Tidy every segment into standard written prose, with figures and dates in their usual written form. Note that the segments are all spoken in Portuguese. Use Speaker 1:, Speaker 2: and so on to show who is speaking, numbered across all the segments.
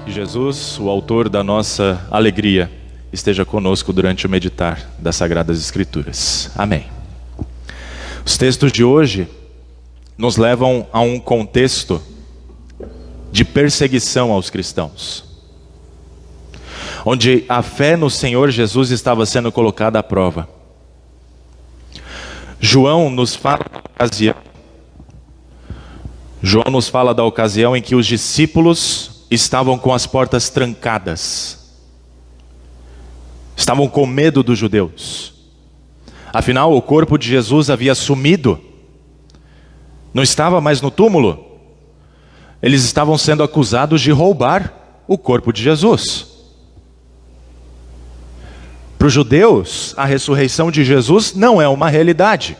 Speaker 1: Que Jesus, o autor da nossa alegria, esteja conosco durante o meditar das Sagradas Escrituras. Amém. Os textos de hoje nos levam a um contexto de perseguição aos cristãos, onde a fé no Senhor Jesus estava sendo colocada à prova. João nos fala da ocasião em que os discípulos estavam com as portas trancadas, estavam com medo dos judeus. Afinal, o corpo de Jesus havia sumido, não estava mais no túmulo. Eles estavam sendo acusados de roubar o corpo de Jesus. Para os judeus, a ressurreição de Jesus não é uma realidade.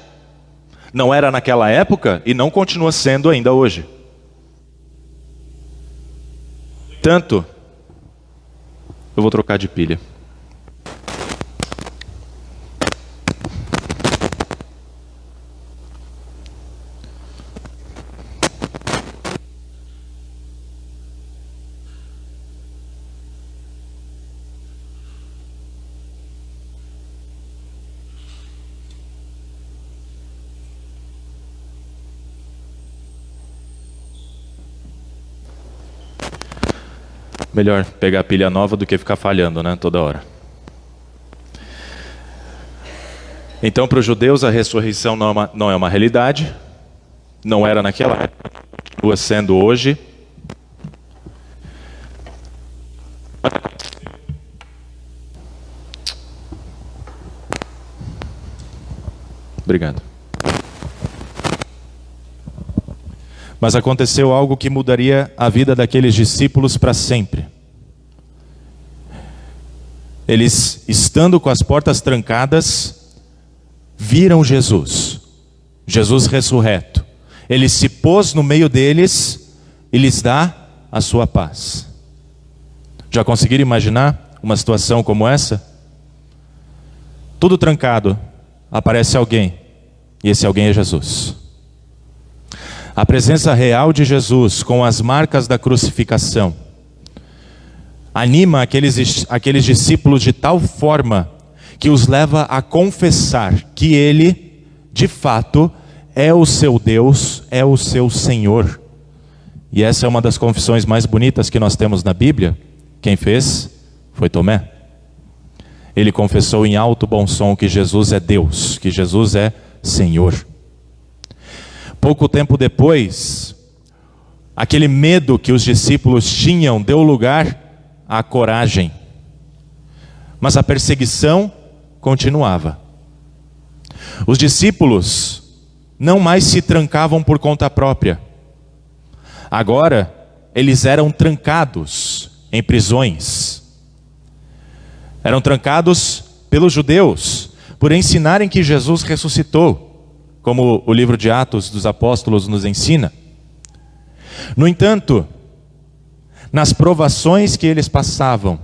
Speaker 1: Não era naquela época e não continua sendo ainda hoje. Tanto, eu vou trocar de pilha. Melhor pegar a pilha nova do que ficar falhando, né, toda hora. Então, para os judeus, a ressurreição não é uma realidade. Não era naquela época, continua sendo hoje. Obrigado. Mas aconteceu algo que mudaria a vida daqueles discípulos para sempre. Eles, estando com as portas trancadas, viram Jesus ressurreto. Ele se pôs no meio deles e lhes dá a sua paz. Já conseguiram imaginar uma situação como essa? Tudo trancado, aparece alguém, e esse alguém é Jesus. A presença real de Jesus com as marcas da crucificação anima aqueles discípulos de tal forma que os leva a confessar que Ele, de fato, é o seu Deus, é o seu Senhor. E essa é uma das confissões mais bonitas que nós temos na Bíblia. Quem fez foi Tomé. Ele confessou em alto bom som que Jesus é Deus, que Jesus é Senhor. Pouco tempo depois, aquele medo que os discípulos tinham deu lugar à coragem. Mas a perseguição continuava. Os discípulos não mais se trancavam por conta própria. Agora, eles eram trancados em prisões. Eram trancados pelos judeus, por ensinarem que Jesus ressuscitou, como o livro de Atos dos Apóstolos nos ensina. No entanto, nas provações que eles passavam,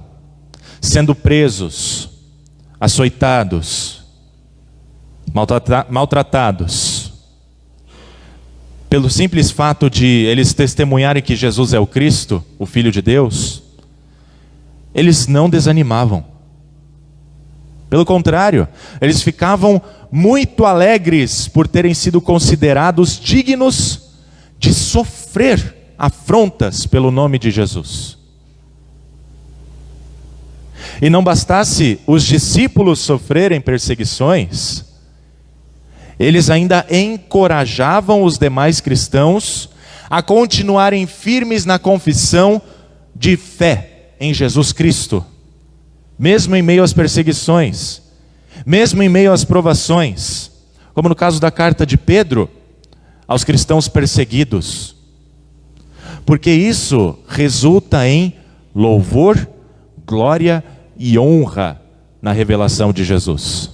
Speaker 1: sendo presos, açoitados, maltratados, pelo simples fato de eles testemunharem que Jesus é o Cristo, o Filho de Deus, eles não desanimavam. Pelo contrário, eles ficavam muito alegres por terem sido considerados dignos de sofrer afrontas pelo nome de Jesus. E não bastasse os discípulos sofrerem perseguições, eles ainda encorajavam os demais cristãos a continuarem firmes na confissão de fé em Jesus Cristo, mesmo em meio às perseguições, mesmo em meio às provações, como no caso da carta de Pedro aos cristãos perseguidos, porque isso resulta em louvor, glória e honra na revelação de Jesus.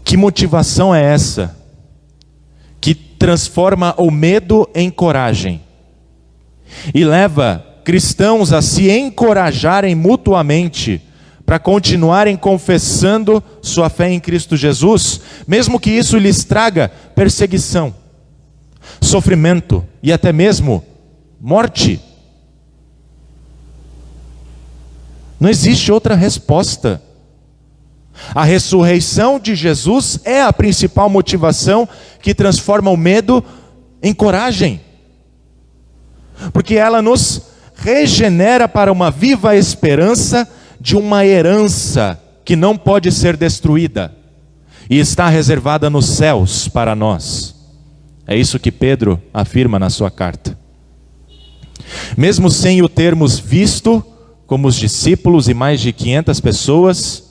Speaker 1: Que motivação é essa que transforma o medo em coragem e leva cristãos a se encorajarem mutuamente para continuarem confessando sua fé em Cristo Jesus, mesmo que isso lhes traga perseguição? sofrimento e até mesmo morte. Não existe outra resposta. A ressurreição de Jesus é a principal motivação que transforma o medo em coragem. Porque ela nos regenera para uma viva esperança de uma herança que não pode ser destruída e está reservada nos céus para nós. É isso que Pedro afirma na sua carta. Mesmo sem o termos visto, como os discípulos e mais de 500 pessoas,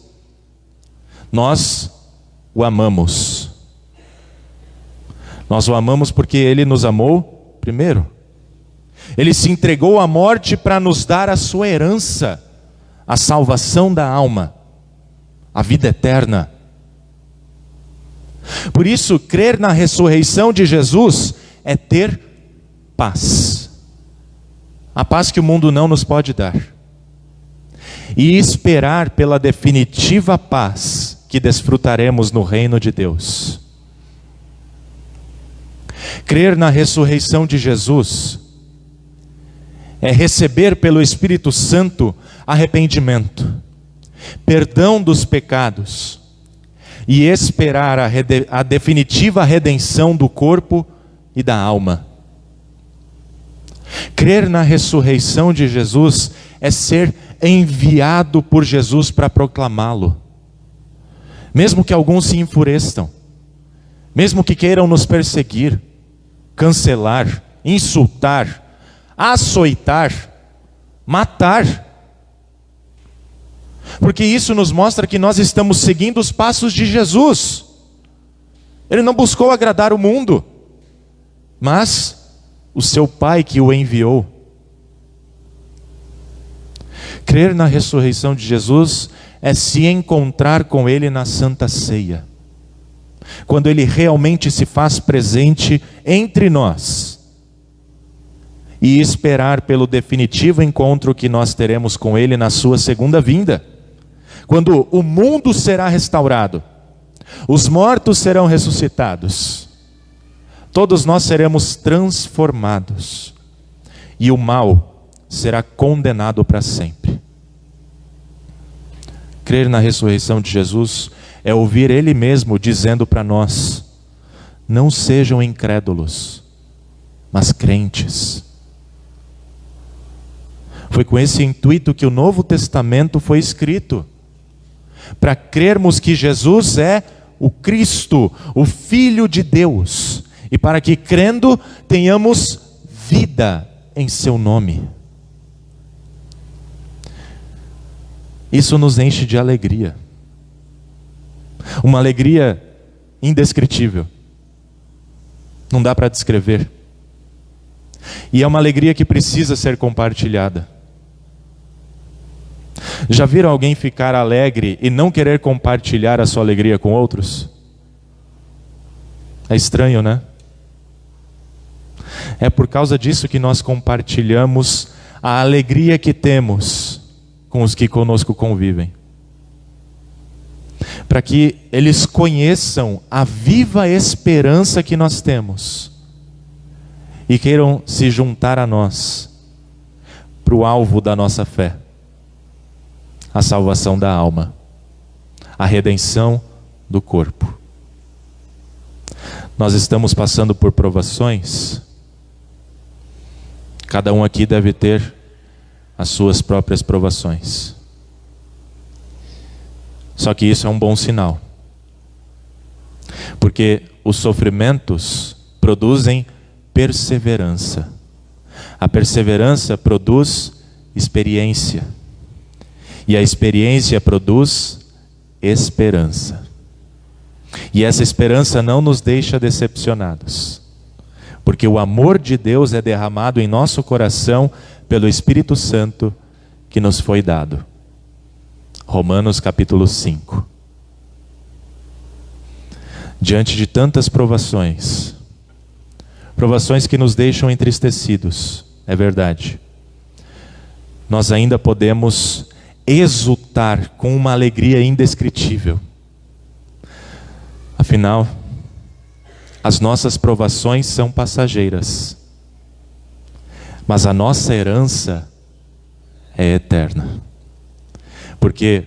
Speaker 1: nós o amamos. Nós o amamos porque Ele nos amou primeiro. Ele se entregou à morte para nos dar a sua herança, a salvação da alma, a vida eterna. Por isso, crer na ressurreição de Jesus é ter paz. A paz que o mundo não nos pode dar. E esperar pela definitiva paz que desfrutaremos no reino de Deus. Crer na ressurreição de Jesus é receber pelo Espírito Santo arrependimento, perdão dos pecados e esperar a definitiva redenção do corpo e da alma. Crer na ressurreição de Jesus é ser enviado por Jesus para proclamá-lo. Mesmo que alguns se enfureçam, mesmo que queiram nos perseguir, cancelar, insultar, açoitar, matar. Porque isso nos mostra que nós estamos seguindo os passos de Jesus. Ele não buscou agradar o mundo, mas o seu Pai que o enviou. Crer na ressurreição de Jesus é se encontrar com Ele na Santa Ceia, quando Ele realmente se faz presente entre nós, e esperar pelo definitivo encontro que nós teremos com Ele na sua segunda vinda, quando o mundo será restaurado, os mortos serão ressuscitados, todos nós seremos transformados, e o mal será condenado para sempre. Crer na ressurreição de Jesus é ouvir Ele mesmo dizendo para nós: não sejam incrédulos, mas crentes. Foi com esse intuito que o Novo Testamento foi escrito, para crermos que Jesus é o Cristo, o Filho de Deus, e para que crendo tenhamos vida em seu nome. Isso nos enche de alegria, uma alegria indescritível, não dá para descrever, e é uma alegria que precisa ser compartilhada. Já viram alguém ficar alegre e não querer compartilhar a sua alegria com outros? É estranho, né? É por causa disso que nós compartilhamos a alegria que temos com os que conosco convivem, para que eles conheçam a viva esperança que nós temos e queiram se juntar a nós para o alvo da nossa fé, a salvação da alma, a redenção do corpo. Nós estamos passando por provações. Cada um aqui deve ter as suas próprias provações. Só que isso é um bom sinal, porque os sofrimentos produzem perseverança. A perseverança produz experiência, e a experiência produz esperança. E essa esperança não nos deixa decepcionados, porque o amor de Deus é derramado em nosso coração pelo Espírito Santo que nos foi dado. Romanos capítulo 5. Diante de tantas provações, provações que nos deixam entristecidos, é verdade, nós ainda podemos exultar com uma alegria indescritível. Afinal, As nossas provações são passageiras, mas a nossa herança é eterna. Porque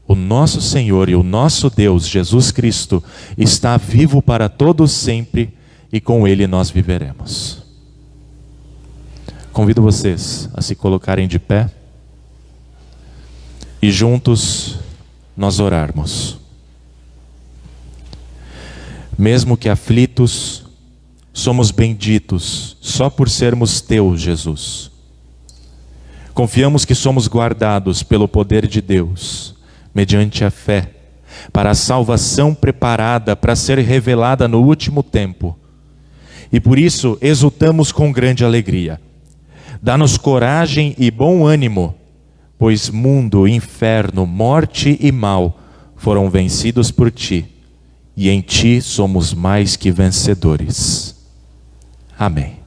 Speaker 1: o nosso Senhor e o nosso Deus, Jesus Cristo, está vivo para todos sempre e com Ele nós viveremos. Convido vocês a se colocarem de pé e juntos nós orarmos. Mesmo que aflitos, somos benditos só por sermos teus, Jesus. Confiamos que somos guardados pelo poder de Deus, mediante a fé, para a salvação preparada para ser revelada no último tempo. E por isso exultamos com grande alegria. Dá-nos coragem e bom ânimo, pois mundo, inferno, morte e mal foram vencidos por Ti, e em Ti somos mais que vencedores. Amém.